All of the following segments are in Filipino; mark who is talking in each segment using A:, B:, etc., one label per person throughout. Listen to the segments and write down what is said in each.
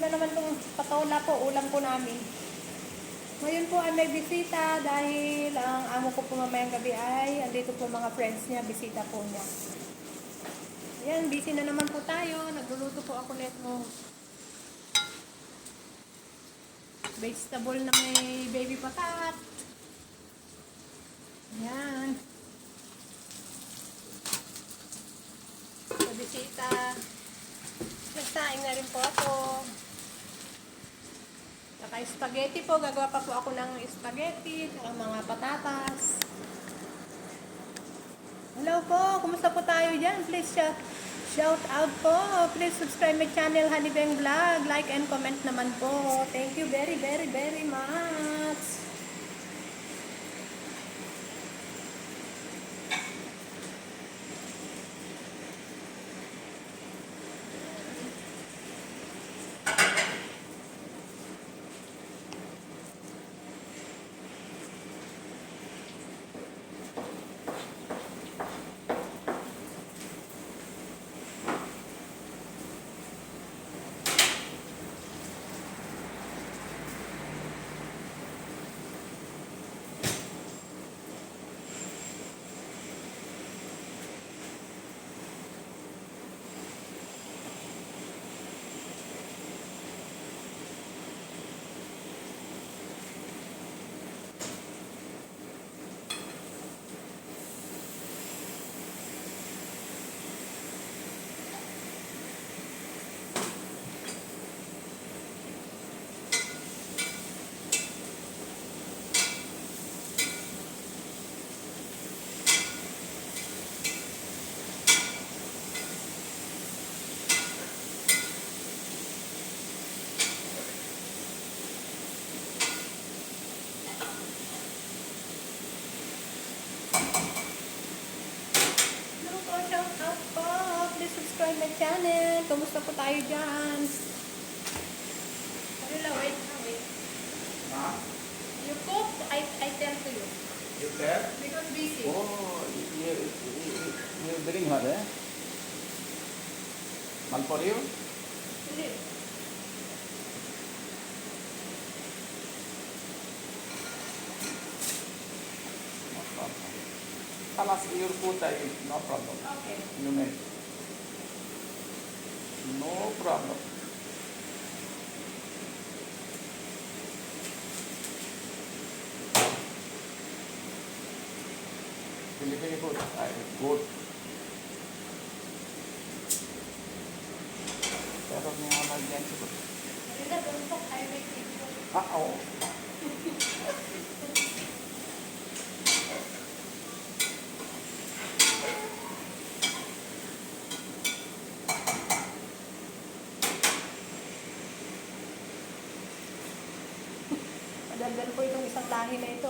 A: na naman itong patola po, ulam po namin. Ngayon po ay may bisita dahil ang amo ko po mamayang gabi ay andito po mga friends niya, bisita po niya. Yan, busy na naman po tayo. Nagluluto po ako nito vegetable na may baby patat. Yan. Sa bisita. Nagsaing na rin po ako. Saka spaghetti po. Gagawa pa po ako ng spaghetti. Saka mga patatas. Hello po. Kumusta po tayo dyan? Please shout out po. Please subscribe my channel, Honey Beng Vlog. Like and comment naman po. Thank you very, very, very much. Subscribe my channel. Kumusta po tayo dyan? Wait.
B: Huh?
A: You cook, I tell to you.
B: You tell?
A: Because busy.
B: Oh, you bring her, eh? One for you?
A: Hindi.
B: No problem. Tell us your food, no problem.
A: Okay.
B: You make. No problem. Filipino food, good. Pero may emergency food.
A: Marina, don't cook. I make video.
B: Oo.
A: Madaldal po itong isang lahi na ito.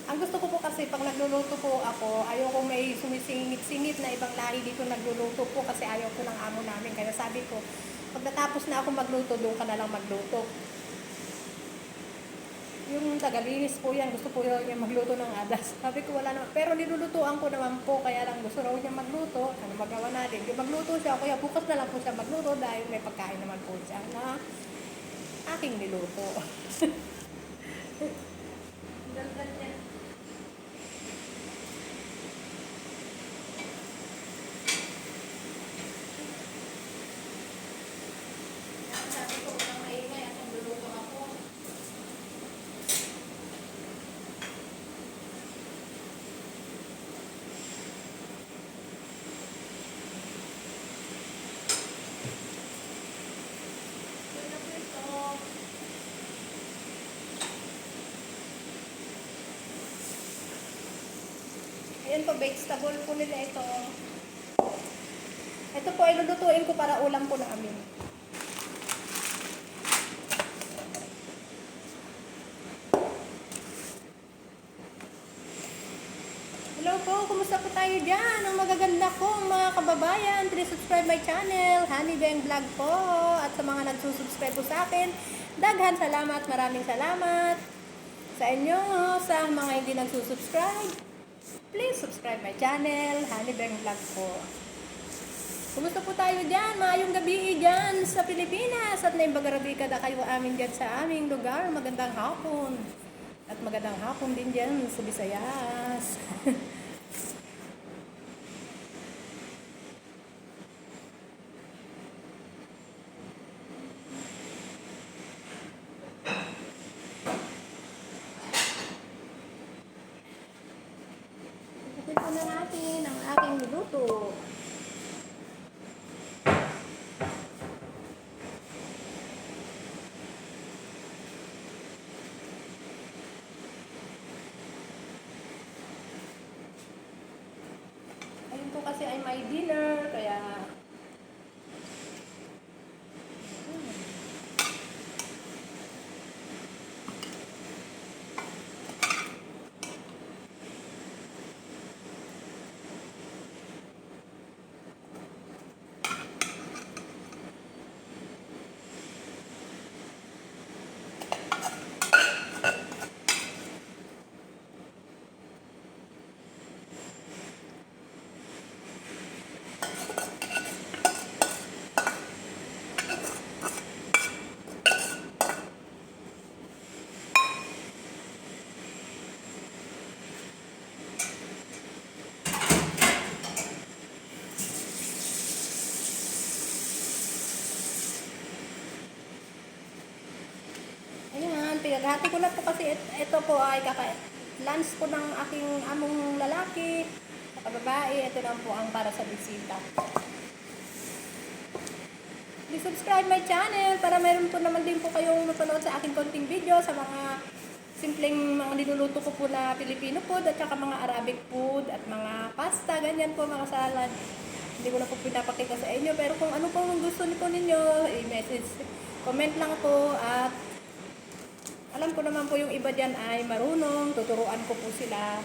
A: Ang gusto ko po kasi pag nagluluto po ako, ayoko may sumisingit-singit na ibang lahi dito nagluluto po kasi ayaw ko ng amo namin. Kaya sabi ko, pag natapos na ako magluto, doon ka na lang magluto. Yung tagalinis po yan, gusto po niya magluto ng adas. Sabi ko wala naman. Pero nilulutuan ko naman po, kaya lang gusto raw niya magluto. Ano magawa natin? Yung magluto siya, kaya bukas na lang po siya magluto dahil may pagkain naman po siya na aking niluto. Daldal niya. Sabi ko, walang maingay at nagluluto ako. Ayan po, vegetable po nila ito. Ito po, ilulutuin ko para ulam po namin. Hello po, kumusta po tayo dyan? Ang magaganda ko, mga kababayan. Please subscribe my channel, Honey Beng Vlog po. At sa mga nagsusubscribe po sa akin, daghan salamat, maraming salamat. Sa inyo, sa mga hindi nagsusubscribe, please subscribe my channel, Honey Beng Vlog po. Kumusta po tayo dyan? Maayong gabi dyan sa Pilipinas at naimbagarabi kada kayo amin dyan sa aming lugar. Magandang hapon. At magandang hapon din dyan sa Visayas. Ito na natin ang aking niluto. Ayun po kasi ay may dinner, kaya ayan, pinaghati ko na po kasi ito po ay lunch po ng aking among lalaki, saka babae. Ito lang po ang para sa bisita. Please subscribe my channel para meron po naman din po kayong mapanood sa aking konting video sa mga simpleng mga niluluto ko po na Filipino food at saka mga Arabic food at mga pasta, ganyan po, mga salad. Hindi ko na po pinapakita sa inyo, pero kung ano pong gusto niyo po ninyo, i-message, comment lang po. At alam ko naman po yung iba dyan ay marunong, tuturuan ko po sila.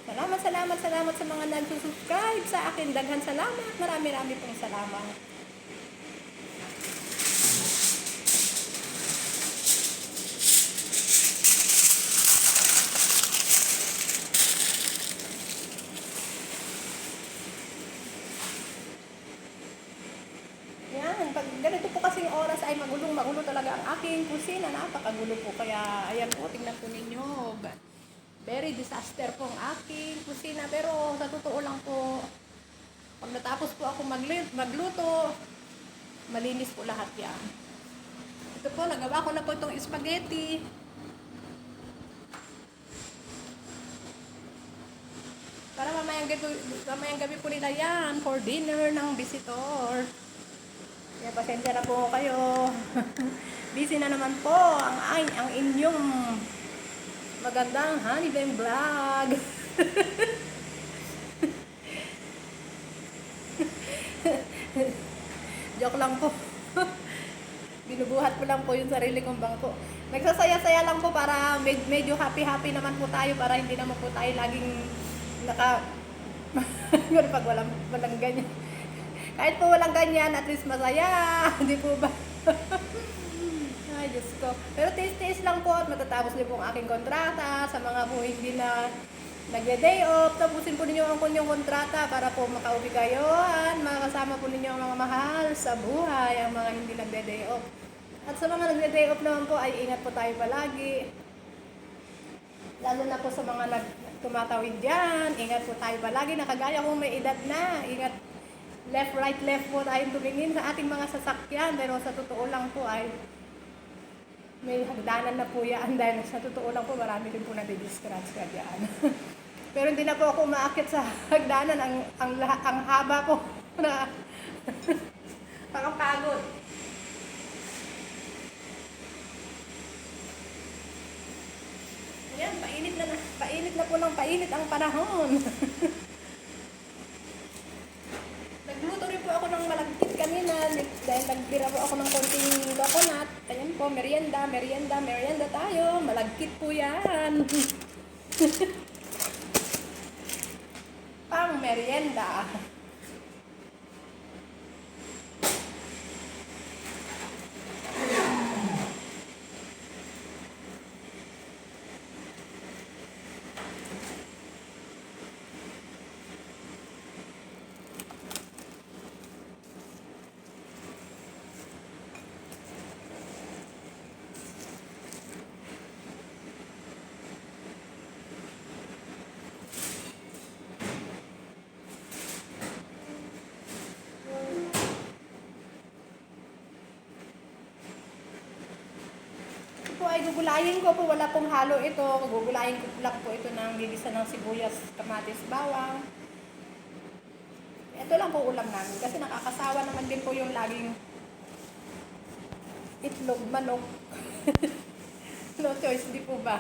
A: Salamat sa mga nagsusubscribe sa akin. Daghan salamat, marami pong salamat. Yan, pag ganito po kasing oras ay magulo talaga ang aking kusina. Napakagulo po. Kaya, ayan po, tingnan po ninyo. Very disaster po ang aking kusina. Pero, sa totoo lang po, pag natapos po ako magluto, malinis po lahat yan. Ito po, nagawa ko na po itong spaghetti. Para mamayang gabi po nila yan for dinner ng visitor. Kaya pasensya na po kayo. Busy na naman po ang inyong magandang Honeybang Vlog. Joke lang po. Binubuhat ko lang po yung sarili kong bangko. Nagsasaya-saya lang po para medyo happy-happy naman po tayo, para hindi naman po tayo laging pag walang ganyan. Kahit po walang ganyan, at least masaya. Hindi po ba? Ay, Diyos ko. Pero tiis-tiis lang po at matatapos din po ang aking kontrata. Sa mga po hindi na nagde-day off, tapusin po ninyo ang kunyong kontrata para po makauwi kayo at makasama po ninyo ang mga mahal sa buhay, ang mga hindi nagde-day off. At sa mga nagde-day off naman po, ay ingat po tayo palagi. Lalo na po sa mga tumatawid dyan, ingat po tayo palagi. Nakagaya kung may edad na, ingat. Left, right, left po tayong tumingin sa ating mga sasakyan. Pero sa totoo lang po ay may hagdanan na po yan. Dahil sa totoo lang po, marami din po nadi-discratch ka dyan. Pero hindi na po ako umaakit sa hagdanan. Ang haba po na pakapagod. Ayan, painit na po ng painit ang panahon. Nagluto rin po ako ng malagkit kanina dahil nagbira po ako ng konting coconut. Ayan po, merienda tayo. Malagkit po yan. Pang merienda. po ay gugulayin ko po. Wala pong halo ito. Gugulayin ko lang po ito ng gigisa ng sibuyas, kamatis, bawang. Ito lang po ulam namin. Kasi nakakasawa naman din po yung laging itlog, manok. No choice, di po ba?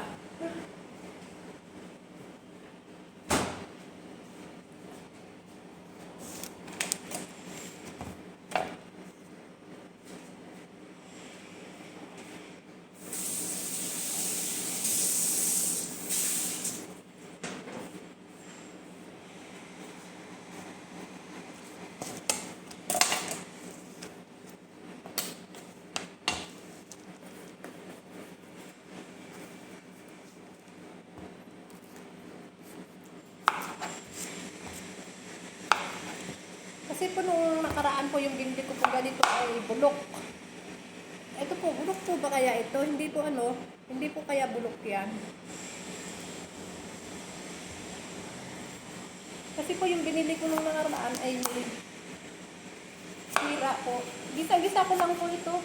A: Kasi po nung nakaraan po yung bindi ko po ganito ay bulok. Ito po, bulok po ba kaya ito? Hindi po hindi po kaya bulok yan. Kasi po yung binili ko nung nakaraan ay sira po. Gisa-gisa ko lang po ito.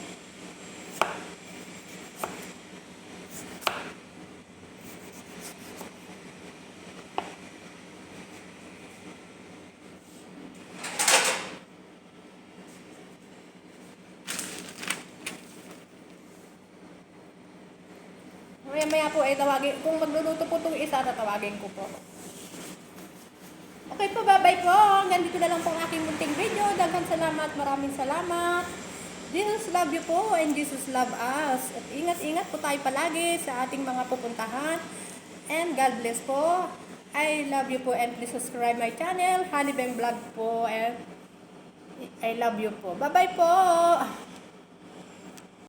A: Maya-maya po ay tawagin. Kung magluluto po itong isa, tatawagin ko po. Okay po, bye-bye po. Hanggang dito na lang po ang aking munting video. Daghang salamat, maraming salamat. Jesus love you po and Jesus love us. At ingat-ingat po tayo palagi sa ating mga pupuntahan. And God bless po. I love you po and please subscribe my channel. Honey Bang Vlog po and I love you po. Bye-bye po.